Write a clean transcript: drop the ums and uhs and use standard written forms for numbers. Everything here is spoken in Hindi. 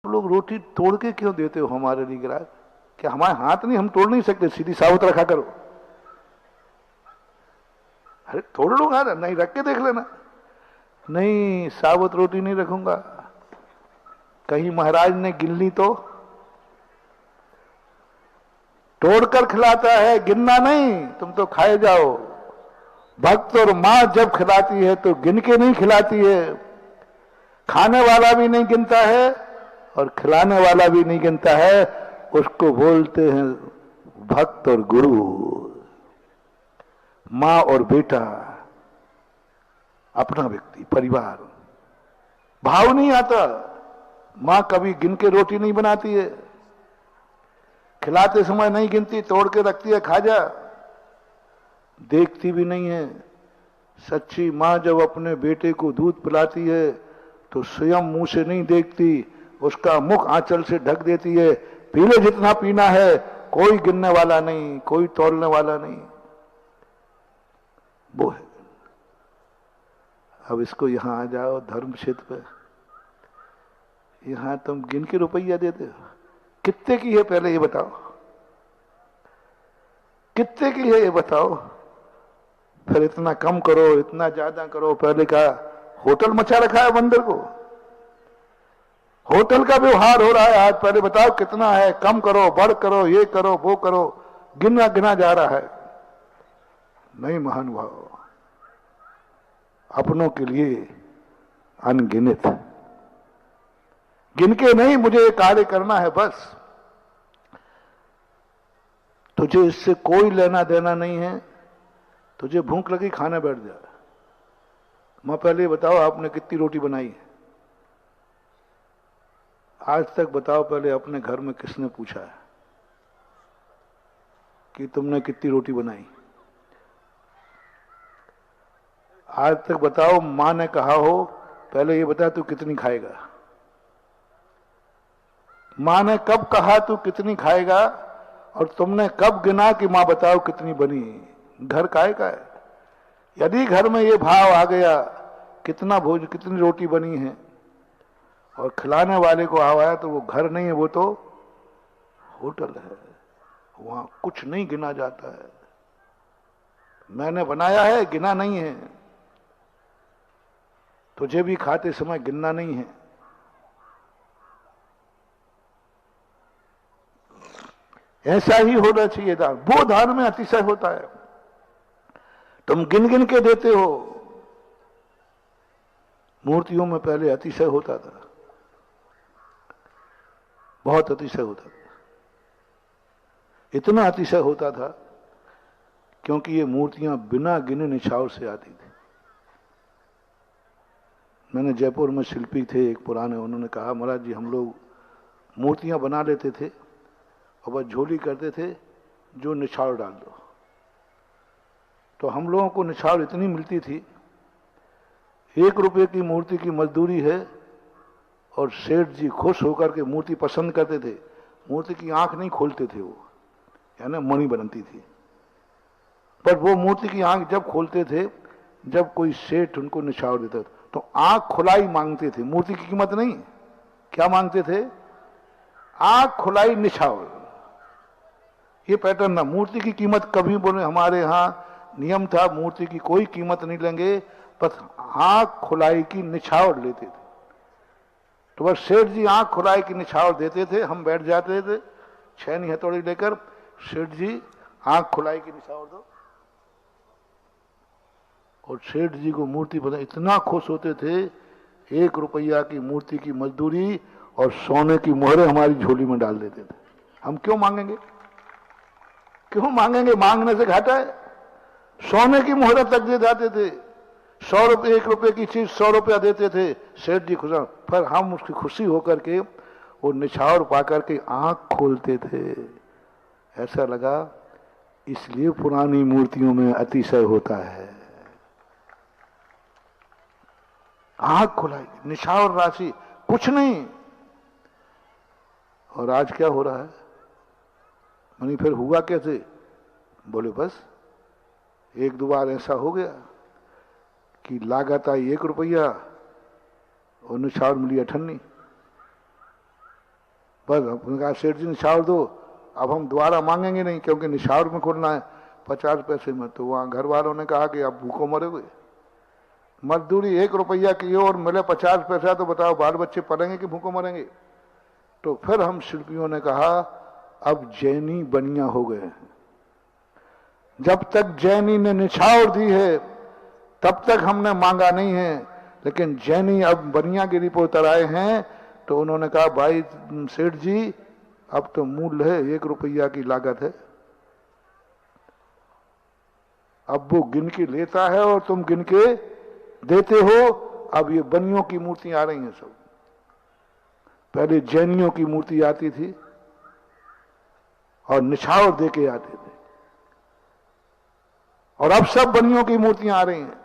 लोग रोटी तोड़ के क्यों देते हो हमारे लिए ग्राहक? क्या हमारे हाथ नहीं, हम तोड़ नहीं सकते? सीधी साबुत रखा करो। अरे तोड़ लो हाथ, नहीं रख के देख लेना। नहीं, साबुत रोटी नहीं रखूंगा। कहीं महाराज ने गिन ली तो? तोड़कर खिलाता है, गिनना नहीं। तुम तो खाए जाओ। भक्त और मां जब खिलाती है तो गिन के नहीं खिलाती है। खाने वाला भी नहीं गिनता है और खिलाने वाला भी नहीं गिनता है। उसको बोलते हैं भक्त और गुरु, मां और बेटा, अपना व्यक्ति, परिवार। भाव नहीं आता। मां कभी गिन के रोटी नहीं बनाती है, खिलाते समय नहीं गिनती, तोड़ के रखती है, खा जा। देखती भी नहीं है। सच्ची मां जब अपने बेटे को दूध पिलाती है तो स्वयं मुंह से नहीं देखती, उसका मुख आंचल से ढक देती है। पी ले जितना पीना है, कोई गिनने वाला नहीं, कोई तोलने वाला नहीं। वो है। अब इसको यहां आ जाओ धर्म क्षेत्र पे। यहां तुम गिन के रुपया देते हो। कितने की है पहले ये बताओ, कितने की है ये बताओ। फिर इतना कम करो, इतना ज्यादा करो। पहले का होटल मचा रखा है बंदर को, होटल का व्यवहार हो रहा है आज। पहले बताओ कितना है, कम करो, बढ़ करो, ये करो, वो करो। गिना गिना जा रहा है। नहीं महानुभाव, अपनों के लिए अनगिनत। गिन के नहीं, मुझे ये कार्य करना है बस। तुझे इससे कोई लेना देना नहीं है। तुझे भूख लगी, खाने बैठ जा। मां पहले बताओ आपने कितनी रोटी बनाई है? आज तक बताओ पहले अपने घर में किसने पूछा है कि तुमने कितनी रोटी बनाई? आज तक बताओ मां ने कहा हो पहले ये बता तू कितनी खाएगा? मां ने कब कहा तू कितनी खाएगा? और तुमने कब गिना कि मां बताओ कितनी बनी? घर काहे का है? यदि घर में ये भाव आ गया कितना भोज, कितनी रोटी बनी है, और खिलाने वाले को आवाया, तो वो घर नहीं है, वो तो होटल है। वहां कुछ नहीं गिना जाता है। मैंने बनाया है, गिना नहीं है। तुझे भी खाते समय गिनना नहीं है। ऐसा ही होना चाहिए दान। वो दान में अतिशय होता है। तुम गिन गिन के देते हो। मूर्तियों में पहले अतिशय होता था, बहुत अतिशय होता था। इतना अतिशय होता था क्योंकि ये मूर्तियां बिना गिने निछावर से आती थी। मैंने जयपुर में शिल्पी थे एक पुराने, उन्होंने कहा महाराज जी हम लोग मूर्तियां बना लेते थे और बस झोली करते थे, जो निछावर डाल दो। तो हम लोगों को निछावर इतनी मिलती थी, 1 रुपये की मूर्ति की मजदूरी है, और सेठ जी खुश होकर के मूर्ति पसंद करते थे। मूर्ति की आंख नहीं खोलते थे वो, यानी मणि बनती थी। पर वो मूर्ति की आंख जब खोलते थे जब कोई सेठ उनको निछावर देता था, तो आंख खुलाई मांगते थे, मूर्ति की कीमत नहीं। क्या मांगते थे? आंख खुलाई निछावर। ये पैटर्न ना, मूर्ति की कीमत कभी बोले हमारे यहां नियम था, मूर्ति की कोई कीमत नहीं लेंगे, बस आंख खुलाई की निछावर लेते थे। तो बस सेठ जी आंख खुलाई की निछावर देते थे, हम बैठ जाते थे छेनी हथौड़ी लेकर, सेठ जी आंख खुलाई की निछावर दो। और सेठ जी को मूर्ति बना, इतना खुश होते थे। 1 रुपया की मूर्ति की मजदूरी और सोने की मोहरें हमारी झोली में डाल देते थे। हम क्यों मांगेंगे? क्यों मांगेंगे? मांगने से घाटा है। सोने की मोहरें तक दे जाते थे। 100 रुपये, 1 रुपये की चीज 100 रुपया देते थे। सेठ जी खुश, पर हम उसकी खुशी होकर के वो निछावर पा करके आंख खोलते थे। ऐसा लगा इसलिए पुरानी मूर्तियों में अतिशय होता है। आंख खुलाई, निछावर राशि, कुछ नहीं। और आज क्या हो रहा है? मनी फिर हुआ कैसे? बोले बस 1-2 बार ऐसा हो गया कि लागत आई 1 रुपया और निछावर मिली 98। बस उन्होंने कहा सेठ जी निछावर दो, अब हम दोबारा मांगेंगे नहीं, क्योंकि निछावर में खोलना है 50 पैसे में। तो वहां घर वालों ने कहा कि आप भूखों मरोगे, मजदूरी 1 रुपया की हो और मिले 50 पैसा, तो बताओ बाल बच्चे पढ़ेंगे कि भूखों मरेंगे। तो फिर हम शिल्पियों ने कहा अब जैनी बनिया हो गए हैं, जब तक जैनी ने निछावर दी है तब तक हमने मांगा नहीं है, लेकिन जैनी अब बनियागिरी पर उतर आए हैं। तो उन्होंने कहा भाई सेठ जी अब तो मूल्य है, 1 रुपया की लागत है, अब वो गिन के लेता है और तुम गिन के देते हो। अब ये बनियों की मूर्ति आ रही हैं सब, पहले जैनियों की मूर्ति आती थी और निछावर दे के आते थे, और अब सब बनियों की मूर्तियां आ रही हैं।